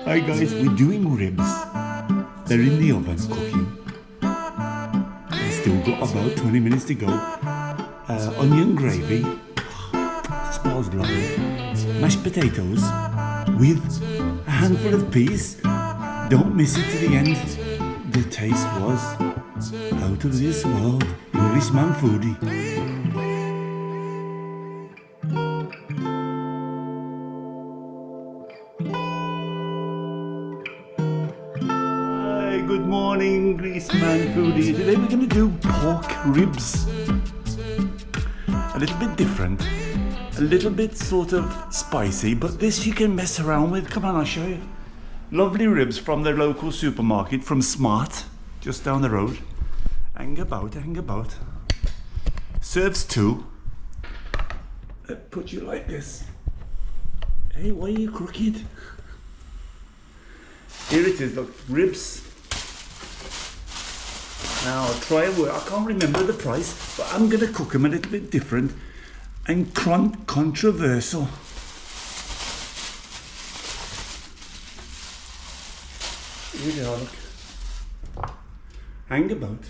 Hi guys, we're doing ribs. They're in the oven cooking. Still got about 20 minutes to go. Onion gravy. Smells lovely. Mashed potatoes with a handful of peas. Don't miss it to the end. The taste was out of this world. Englishman foodie. Good morning, Greaseman foodie. Today we're going to do pork ribs. A little bit different, a little bit sort of spicy, but this you can mess around with. Come on, I'll show you. Lovely ribs from the local supermarket from Smart, just down the road. Hang about, hang about. Serves two. Let's put you like this. Hey, why are you crooked? Here it is, look, ribs. Now I'll try and work. I can't remember the price, but I'm going to cook them a little bit different and controversial. Here they are, look. Hang about.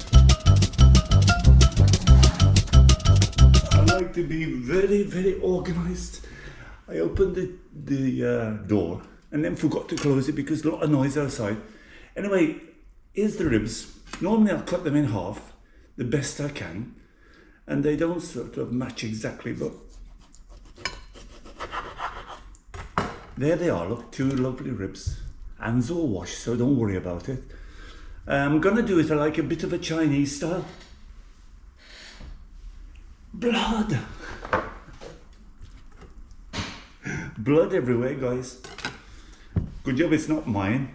I like to be very, very organised. I opened the door and then forgot to close it because a lot of noise outside. Anyway, here's the ribs. Normally I'll cut them in half, the best I can, and they don't sort of match exactly, but there they are, look, two lovely ribs. Hands all washed, so don't worry about it. I'm gonna do it like a bit of a Chinese style. Blood! Blood everywhere, guys. Good job it's not mine.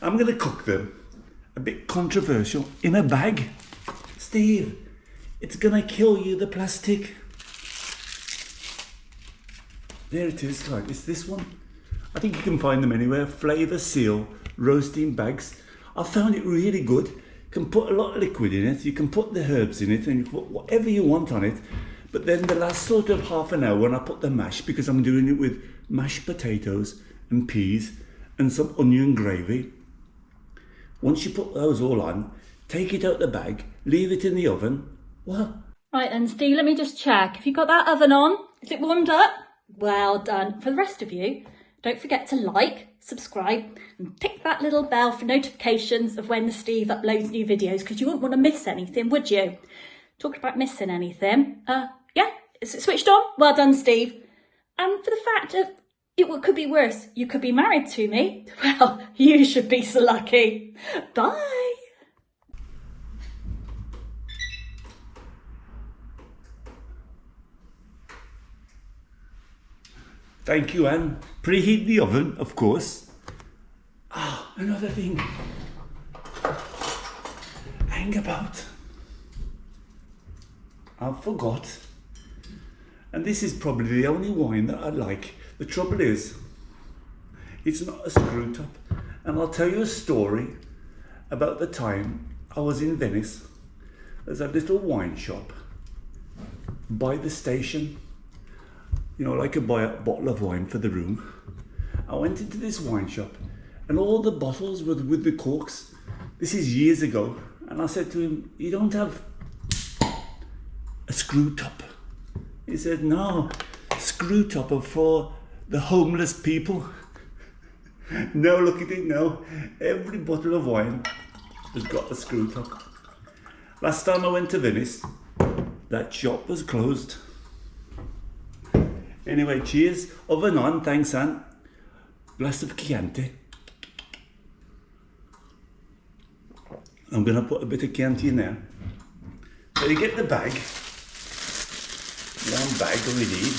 I'm gonna cook them. A bit controversial, in a bag. Steve, it's gonna kill you, the plastic. There it is, right, it's this one. I think you can find them anywhere. Flavour seal, roasting bags. I found it really good. You can put a lot of liquid in it, you can put the herbs in it, and you can put whatever you want on it. But then the last sort of half an hour when I put the mash, because I'm doing it with mashed potatoes and peas and some onion gravy. Once you put those all on, take it out the bag, leave it in the oven. What? Right then, Steve, let me just check. Have you got that oven on? Is it warmed up? Well done. For the rest of you, don't forget to like, subscribe, and tick that little bell for notifications of when the Steve uploads new videos, because you wouldn't want to miss anything, would you? Talking about missing anything. Yeah, is it switched on? Well done, Steve. And for the fact of it could be worse. You could be married to me. Well, you should be so lucky. Bye. Thank you, Anne. Preheat the oven, of course. Another thing. Hang about. I forgot. And this is probably the only wine that I like. The trouble is, it's not a screw top. And I'll tell you a story about the time I was in Venice. There's a little wine shop by the station. You know, like I buy a bottle of wine for the room. I went into this wine shop and all the bottles were with the corks. This is years ago. And I said to him, you don't have a screw top? He said, no, screw top are for the homeless people. Now look at it now. Every bottle of wine has got a screw top. Last time I went to Venice, that shop was closed. Anyway, cheers. Oven on, thanks, Anne. Glass of Chianti. I'm gonna put a bit of Chianti in there. So you get the bag. One bag we need.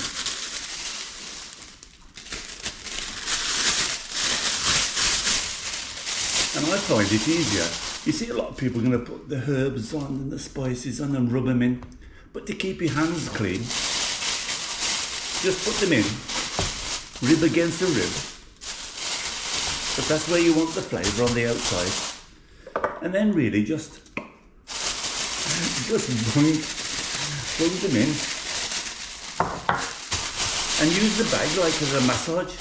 And I find it easier. You see a lot of people are going to put the herbs on and the spices on and rub them in. But to keep your hands clean, just put them in, rib against the rib. But that's where you want the flavour on the outside. And then really just bung them in. And use the bag like as a massage.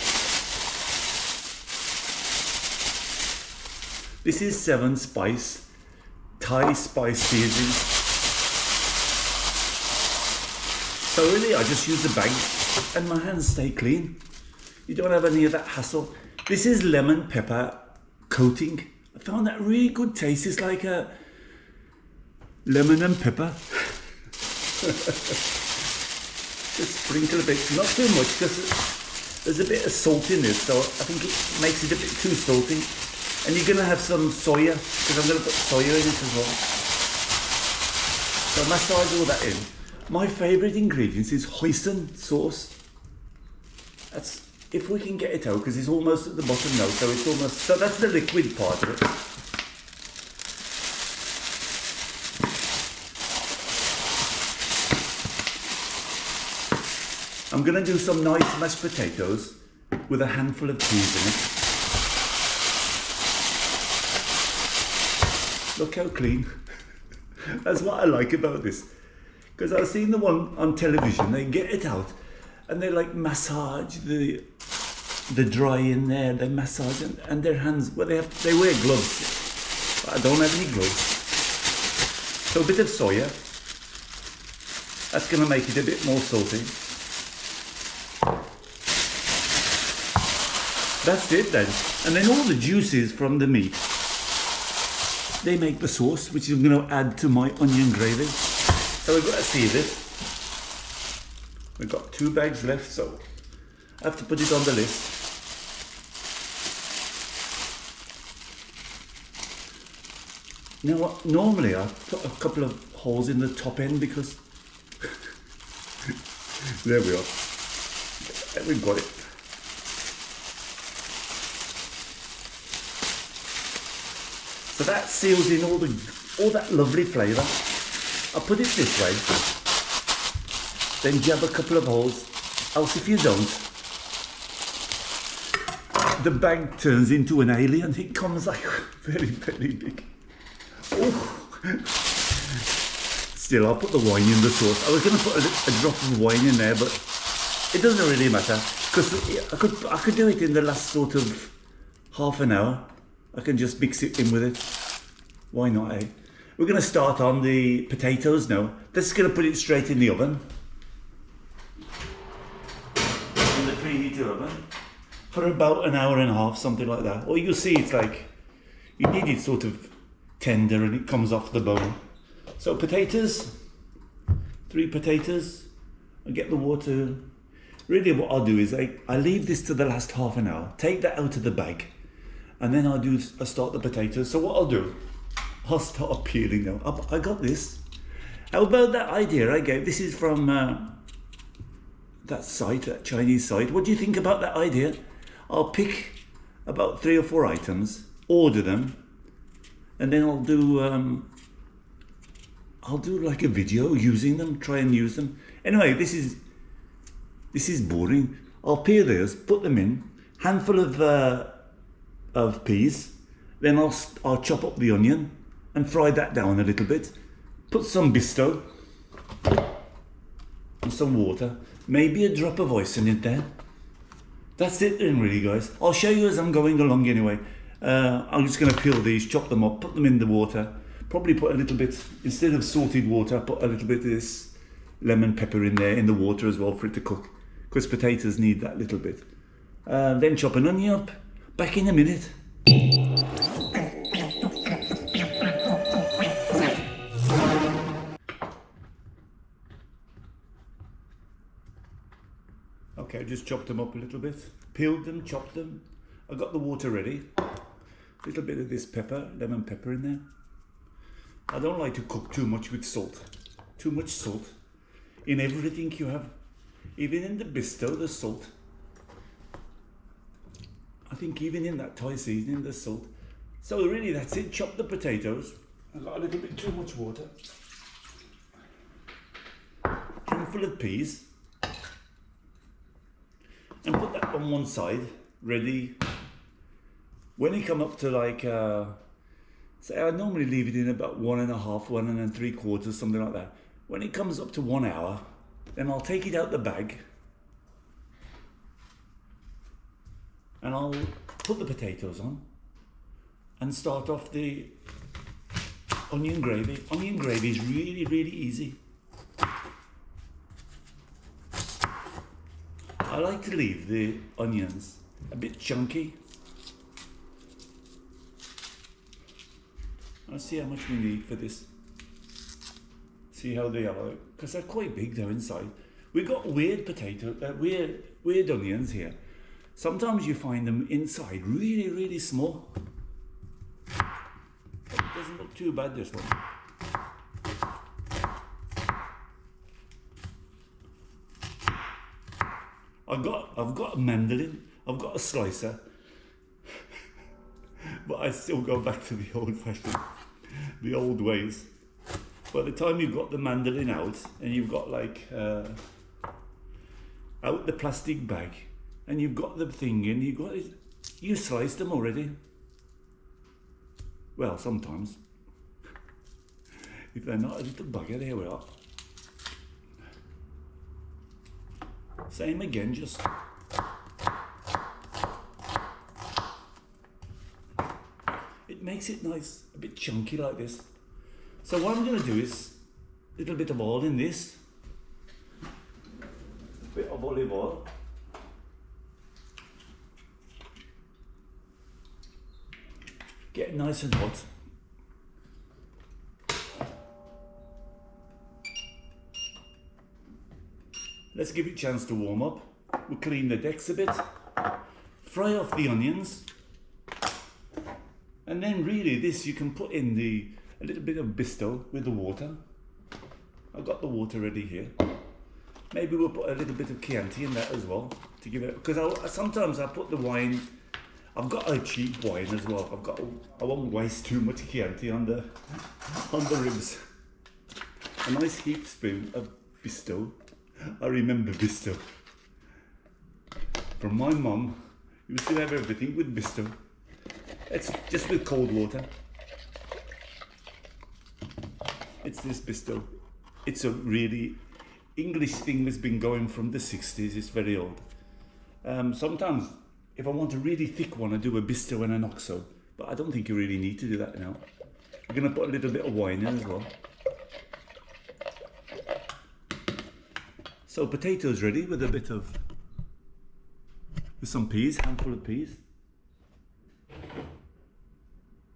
This is 7 spice, Thai spice seasoning. So really I just use the bag and my hands stay clean. You don't have any of that hassle. This is lemon pepper coating. I found that really good taste. It's like a lemon and pepper. Just sprinkle a bit, not too much because there's a bit of salt in this, so I think it makes it a bit too salty. And you're going to have some soya, because I'm going to put soya in it as well. So massage all that in. My favourite ingredients is hoisin sauce. That's, if we can get it out, because it's almost at the bottom now, so it's almost, so that's the liquid part of it. I'm going to do some nice mashed potatoes with a handful of peas in it. Look how clean. That's what I like about this. Because I've seen the one on television, they get it out and they like massage the dry in there, they massage and their hands, well they wear gloves, but I don't have any gloves. So a bit of soya, that's going to make it a bit more salty. That's it then. And then all the juices from the meat, they make the sauce, which I'm going to add to my onion gravy. So we've got to see this. We've got 2 bags left, so I have to put it on the list. Now, normally I put a couple of holes in the top end because there we are. We've got it. So that seals in all that lovely flavour. I'll put it this way, then jab a couple of holes, else if you don't, the bag turns into an alien. It comes like very, very big. Oh. Still, I'll put the wine in the sauce. I was going to put a drop of wine in there, but it doesn't really matter, because I could do it in the last sort of half an hour. I can just mix it in with it. Why not, eh? We're going to start on the potatoes now. Just going to put it straight in the oven. In the preheated oven. For about an hour and a half, something like that. Or you'll see it's like, you need it sort of tender and it comes off the bone. So potatoes, 3 potatoes. I get the water. Really what I'll do is I leave this to the last half an hour. Take that out of the bag. And then I'll start the potatoes. So what I'll do, I'll start peeling now. I got this. How about that idea I gave? This is from that site, that Chinese site. What do you think about that idea? I'll pick about 3 or 4 items, order them, and then I'll do like a video using them, try and use them. Anyway, this is boring. I'll peel those, put them in, handful of peas, then I'll chop up the onion and fry that down a little bit, put some bisto and some water, maybe a drop of hoisin in there. That's it then really, guys. I'll show you as I'm going along anyway. I'm just going to peel these, chop them up, put them in the water, probably put a little bit, instead of salted water, put a little bit of this lemon pepper in there in the water as well for it to cook, because potatoes need that little bit. Then chop an onion up. Back in a minute. Okay, I just chopped them up a little bit, peeled them, chopped them. I got the water ready. A little bit of this pepper, lemon pepper in there. I don't like to cook too much with salt. Too much salt in everything you have. Even in the bisto, there's salt. I think even in that Thai seasoning, there's salt. So really that's it. Chop the potatoes. I got a little bit too much water. Handful of peas. And put that on one side, ready. When you come up to like, say I normally leave it in about 1.5, 1.75, something like that. When it comes up to 1 hour, then I'll take it out the bag. And I'll put the potatoes on. and start off the onion gravy. Onion gravy is really, really easy. I like to leave the onions a bit chunky. Let's see how much we need for this. See how they are, because they're quite big though inside. We've got weird weird onions here. Sometimes you find them inside really, really small. But it doesn't look too bad, this one. I've got a mandolin, I've got a slicer, but I still go back to the old fashioned, the old ways. By the time you've got the mandolin out and you've got like out the plastic bag and you've got the thing in, you sliced them already. Well, sometimes. If they're not a little bugger, there we are. Same again, just it makes it nice, a bit chunky like this. So what I'm going to do is a little bit of oil in this, a bit of olive oil, get it nice and hot. Let's give it a chance to warm up. We'll clean the decks a bit, fry off the onions, and then really this you can put in a little bit of bisto with the water. I've got the water ready here. Maybe we'll put a little bit of Chianti in that as well to give it, because sometimes I put the wine. I've got a cheap wine as well. I won't waste too much Chianti on the ribs. A nice heaped spoon of bisto. I remember bisto from my mum. You used to have everything with bisto. It's just with cold water. It's this bisto. It's a really English thing that's been going from the 60s. It's very old. Sometimes if I want a really thick one, I do a bisto and an oxo, but I don't think you really need to do that now. We're going to put a little bit of wine in as well. So potatoes ready with some peas, handful of peas.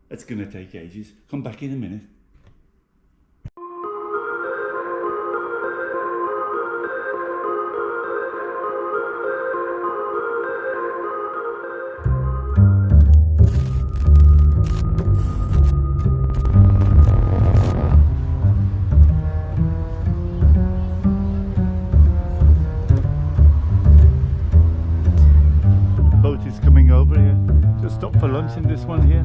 That's going to take ages. Come back in a minute. Stop for lunch in this one here.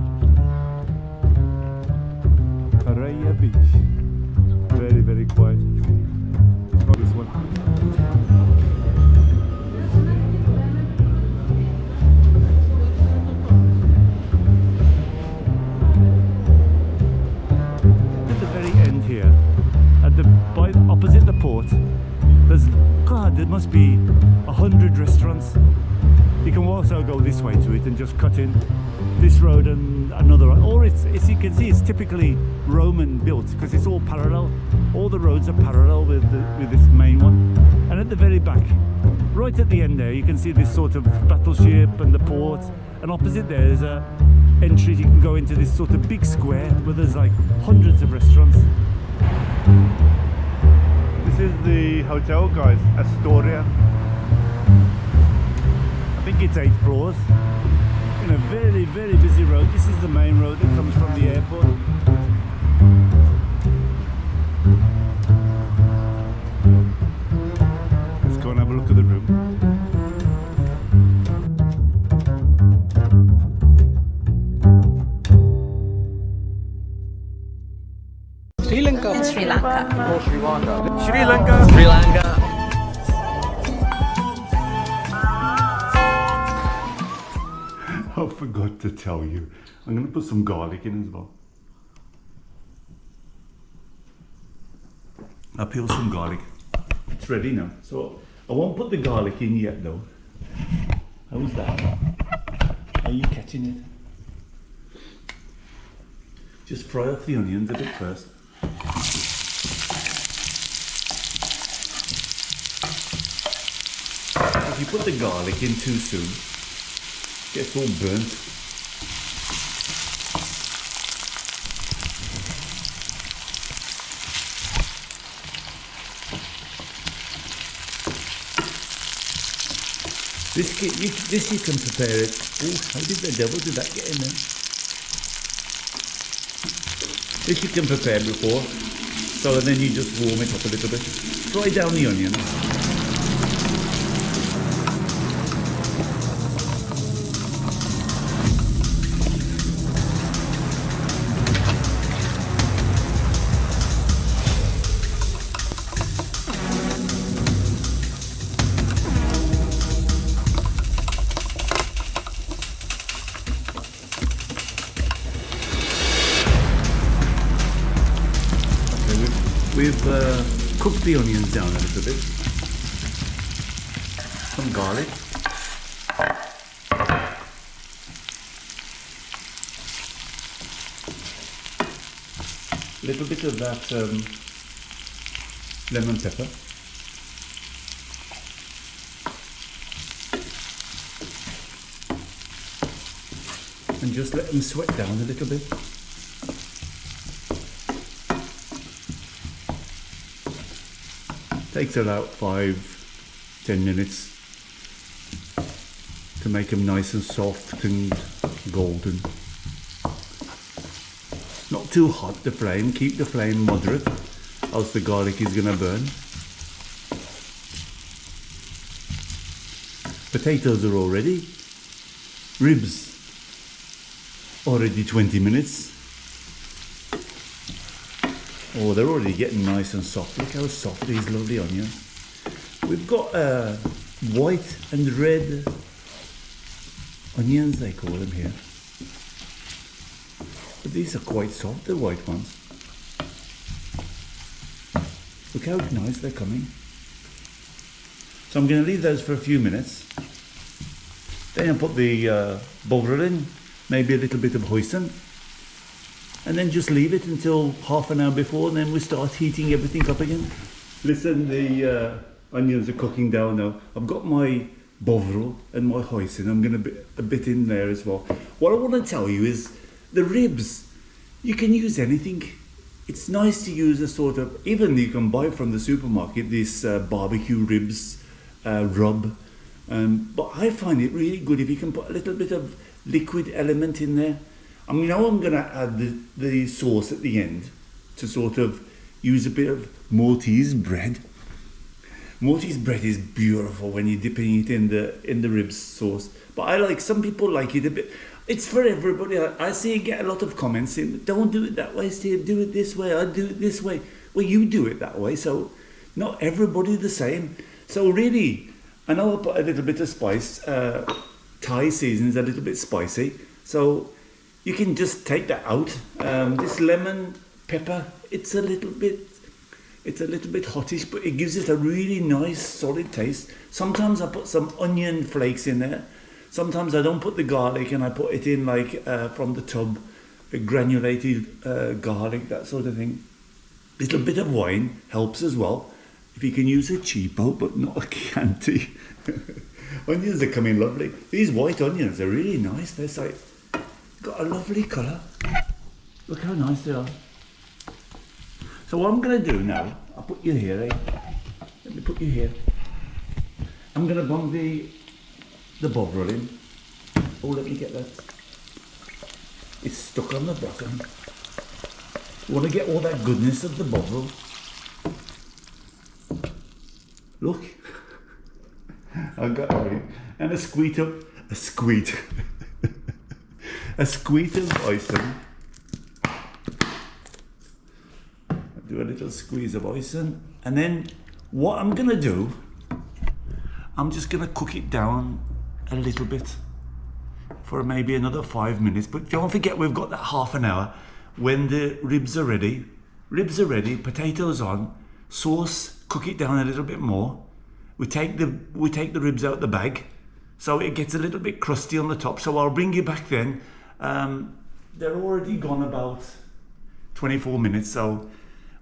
Pareja Beach. Very, very quiet. This one. At the very end here, opposite the port, there must be 100 restaurants. You can also go this way to it and just cut in this road and another road. Or it's, as you can see, it's typically Roman built because it's all parallel. All the roads are parallel with this main one. And at the very back, right at the end there, you can see this sort of battleship and the port. And opposite there is a entry. You can go into this sort of big square where there's like hundreds of restaurants. This is the hotel, guys, Astoria. I think it's 8 floors in a very, very busy road. This is the main road that comes from the airport. Let's go and have a look at the room. Sri Lanka. In Sri Lanka. Oh, Sri Lanka. Sri Lanka. Sri Lanka. I forgot to tell you. I'm going to put some garlic in as well. I peel some garlic. It's ready now. So I won't put the garlic in yet though. How's that? Are you catching it? Just fry off the onions a bit first. If you put the garlic in too soon, it gets all burnt. This you can prepare it. Oh, how did the devil did that get in there? This you can prepare before, so then you just warm it up a little bit. Fry down the onions. We've cooked the onions down a little bit. Some garlic. A little bit of that lemon pepper. And just let them sweat down a little bit. Takes about 5-10 minutes to make them nice and soft and golden. Not too hot the flame, keep the flame moderate, else the garlic is going to burn. Potatoes are all ready. Ribs already 20 minutes. Oh, they're already getting nice and soft. Look how soft these lovely onions. We've got white and red onions, they call them here. But these are quite soft, the white ones. Look how nice they're coming. So I'm going to leave those for a few minutes. Then I'll put the bovril in, maybe a little bit of hoisin. And then just leave it until half an hour before, and then we start heating everything up again. Listen, the onions are cooking down now. I've got my bovril and my hoisin. I'm going to put a bit in there as well. What I want to tell you is the ribs, you can use anything. It's nice to use a sort of, even you can buy from the supermarket, this barbecue ribs rub. But I find it really good if you can put a little bit of liquid element in there. I mean, now I'm going to add the sauce at the end to sort of use a bit of Maltese bread. Maltese bread is beautiful when you're dipping it in the ribs sauce. But I like, some people like it a bit. It's for everybody. I see you get a lot of comments saying, don't do it that way, Steve, do it this way, I do it this way. Well, you do it that way, so not everybody the same. So really, I know I'll put a little bit of spice. Thai season is a little bit spicy, so you can just take that out. This lemon pepper, it's a little bit hottish, but it gives it a really nice solid taste. Sometimes I put some onion flakes in there. Sometimes I don't put the garlic and I put it in like from the tub, the granulated garlic, that sort of thing. Little bit of wine helps as well. If you can use a cheapo, but not a Chianti. Onions are coming lovely. These white onions are really nice. They're like, got a lovely colour. Look how nice they are. So what I'm going to do now, I'll put you here, eh? Let me put you here. I'm going to bung the bovril in. Oh, let me get that. It's stuck on the bottom. You want to get all that goodness of the bovril. Look. I've got it. And a squeeze of hoisin. Do a little squeeze of hoisin. And then what I'm going to do, I'm just going to cook it down a little bit for maybe another 5 minutes. But don't forget, we've got that half an hour. When the ribs are ready, potatoes on, sauce, cook it down a little bit more. We take the ribs out the bag, so it gets a little bit crusty on the top. So I'll bring you back then. They're already gone about 24 minutes. So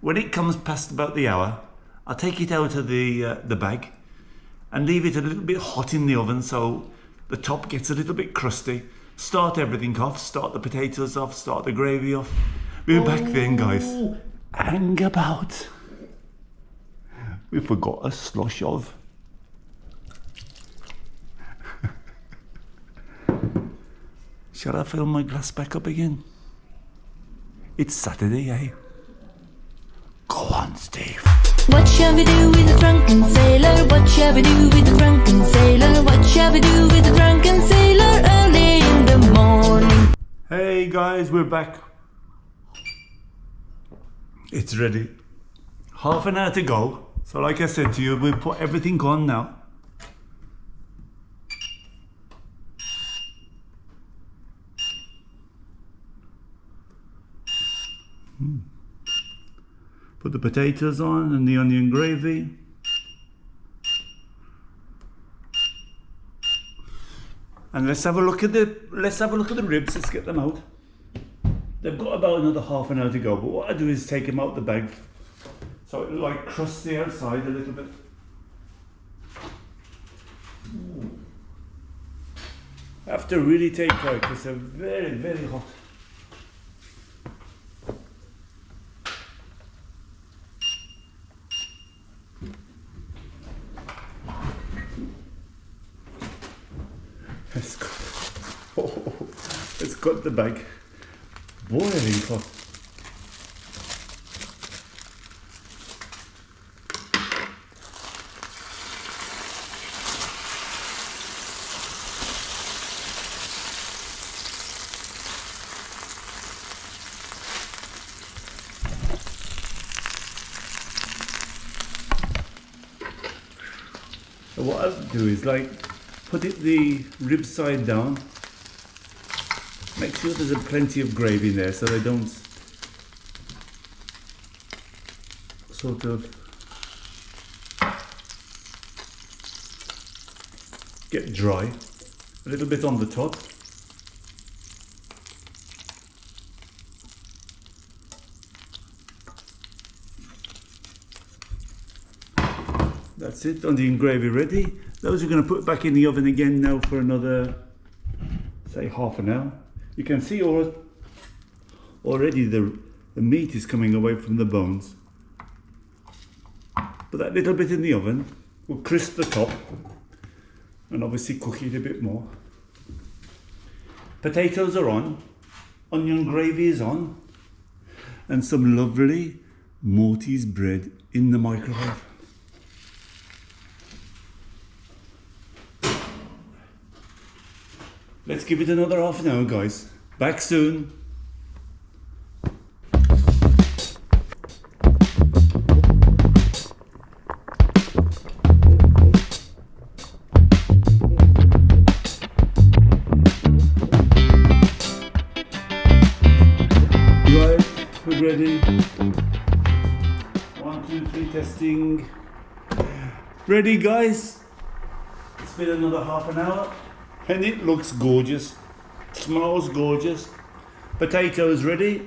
when it comes past about the hour, I'll take it out of the bag and leave it a little bit hot in the oven so the top gets a little bit crusty. Start everything off, start the potatoes off, start the gravy off. We're back then, guys. Hang about. We forgot a slush of. Shall I fill my glass back up again? It's Saturday, eh? Go on, Steve. What shall we do with the drunken sailor? What shall we do with the drunken sailor? What shall we do with the drunken sailor early in the morning? Hey guys, we're back. It's ready. Half an hour to go. So like I said to you, we'll put everything on now. Put the potatoes on and the onion gravy. And let's have a look at the ribs. Let's get them out. They've got about another half an hour to go, but what I do is take them out the bag so it like crusts the outside a little bit. Ooh. I have to really take care because they're very, very hot. Let's cut the bag. Boiling hot. So what I'll do is like put the rib side down. Make sure there's plenty of gravy in there so they don't sort of get dry. A little bit on the top. That's it, onion gravy ready. Those are going to put back in the oven again now for another, say, half an hour. You can see already the meat is coming away from the bones. Put that little bit in the oven, we'll crisp the top and obviously cook it a bit more. Potatoes are on, onion gravy is on, and some lovely Maltese bread in the microwave. Let's give it another half an hour, guys. Back soon. Right, we're ready. 1, 2, 3, testing. Ready, guys? It's been another half an hour. And it looks gorgeous, smells gorgeous. Potatoes ready.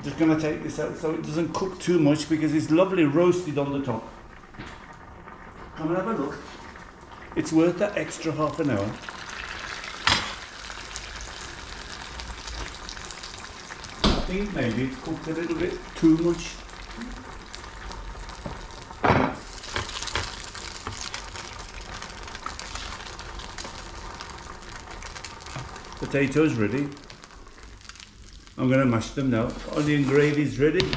Just gonna take this out so it doesn't cook too much because it's lovely roasted on the top. Come and have a look. It's worth that extra half an hour. I think maybe it's cooked a little bit too much. Potatoes ready. I'm going to mash them now. Onion gravy is ready.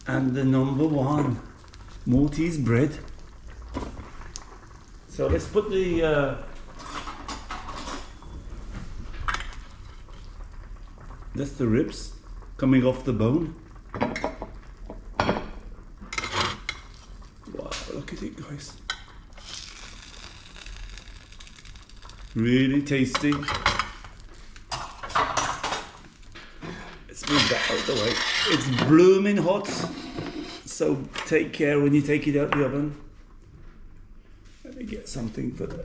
And the number one, Maltese bread. So let's put that's the ribs coming off the bone. Wow, look at it, guys. Really tasty. Let's move that out of the way. It's blooming hot, so take care when you take it out the oven. Let me get something for that.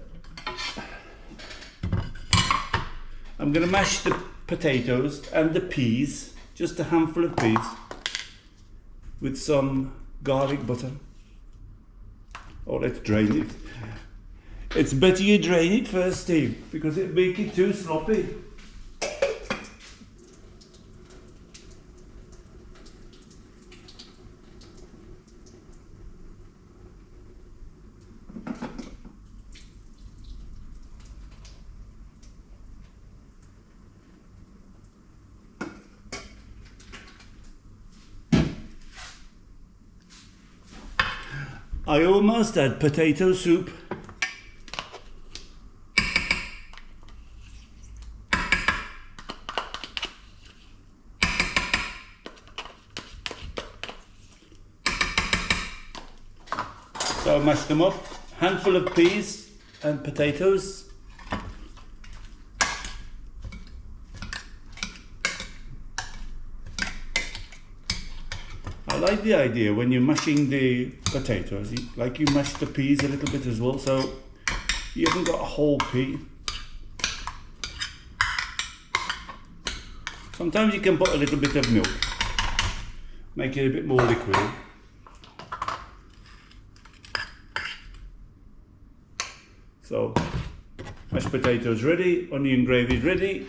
I'm going to mash potatoes and the peas, just a handful of peas, with some garlic butter. Oh, let's drain it. It's better you drain it first, Steve, because it'll make it too sloppy. I almost had potato soup. So I mashed them up, handful of peas and potatoes. I like the idea when you're mashing the potatoes, like you mash the peas a little bit as well, so you haven't got a whole pea. Sometimes you can put a little bit of milk, make it a bit more liquid. So, mashed potatoes ready, onion gravy ready,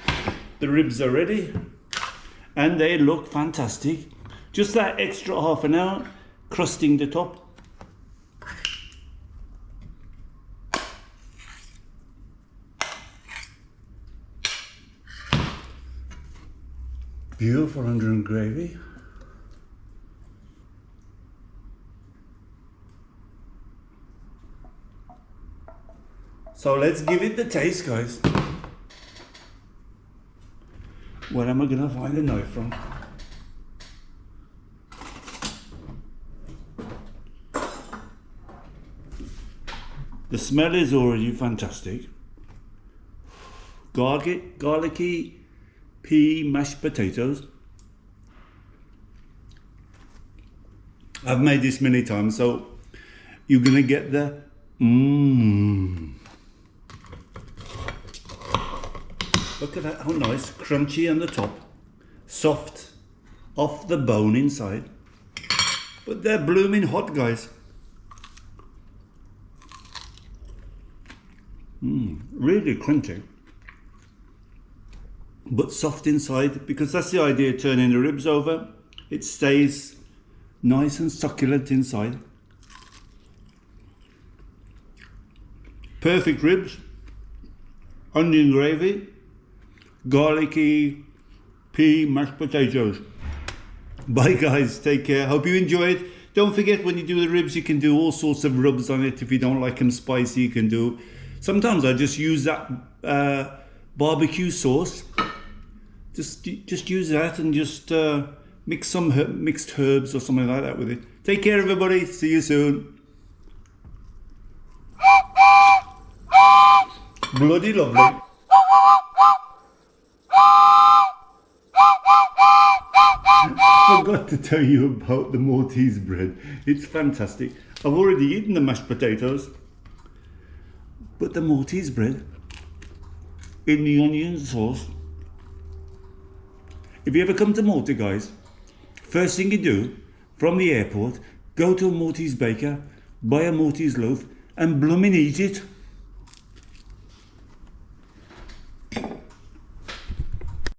the ribs are ready, and they look fantastic. Just that extra half an hour, crusting the top. Beautiful onion gravy. So let's give it the taste, guys. Where am I gonna find a knife from? The smell is already fantastic. Garlicky pea mashed potatoes. I've made this many times, so you're gonna get the Look at that, how nice, crunchy on the top, soft, off the bone inside. But they're blooming hot, guys. Really crunchy, but soft inside, because that's the idea, turning the ribs over. It stays nice and succulent inside. Perfect ribs, onion gravy, garlicky pea mashed potatoes. Bye guys, take care, hope you enjoyed. Don't forget, when you do the ribs, you can do all sorts of rubs on it. If you don't like them spicy, you can do, sometimes I just use that barbecue sauce. Just use that and just mix some mixed herbs or something like that with it. Take care everybody, see you soon. Bloody lovely. Forgot to tell you about the Maltese bread. It's fantastic. I've already eaten the mashed potatoes, but the Maltese bread in the onion sauce. If you ever come to Malta, guys, first thing you do from the airport, go to a Maltese baker, buy a Maltese loaf and blooming eat it.